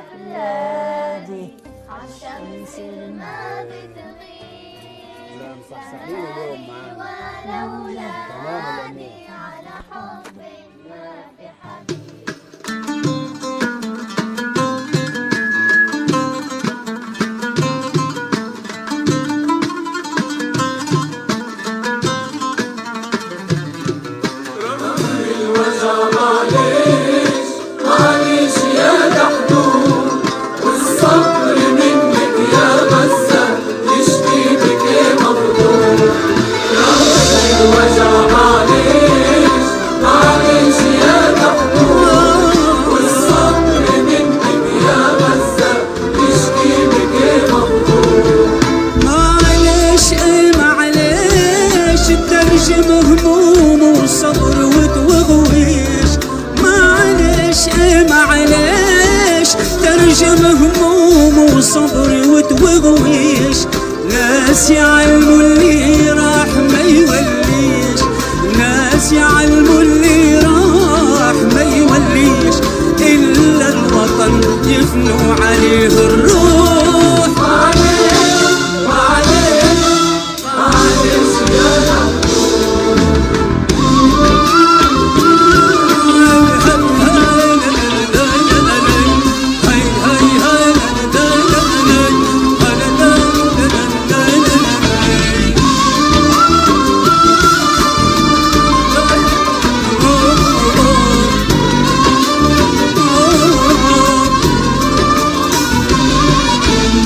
بلادي عالشمس ما بتغيب. لا مصحصحين اليوم معانا ولولا تمام الأمور. على حب ما في حبيب. معلش يا دحدوم والصبر منك يا غزة يشفي بك مظلوم. رغم الوجع معلش يا دحدوم والصبر منك يا غزة يشفي بك مظلوم. معلش معلش ترجم هموم وصبر وتوغويش. معلش ترجم هموم وصبر وتوغويش. ناس يعلموا اللي راح ما يوليش. ناس يعلموا اللي راح ما يوليش. إلا الوطن يفنوا عليه الروح.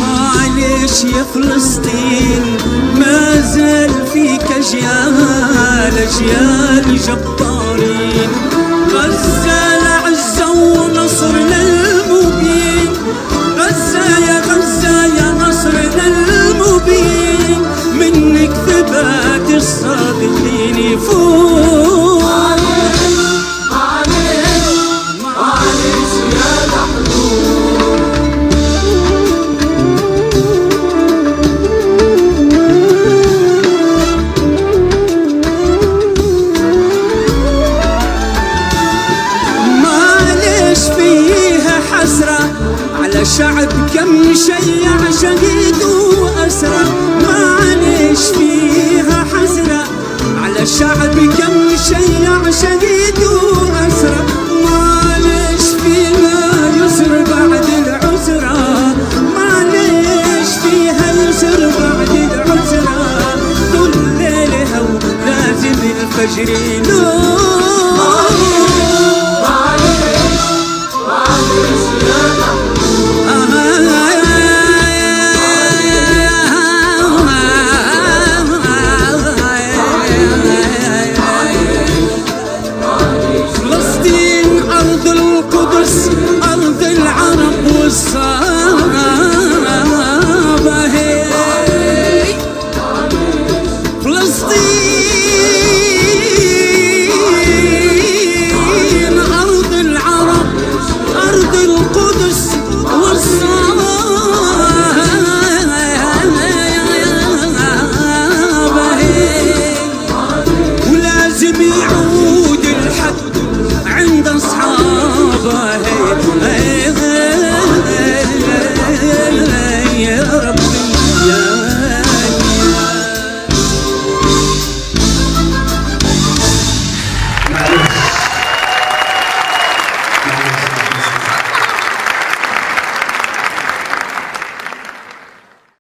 معلش يا يا فلسطين ما زال فيك أجيال جبارين. غزة لعزة ونصر للمبين. غزة يا نصر للمبين. منك ثبات الصادقين يفوق. معلش يا دحدوم على شعب كم شيع شهيد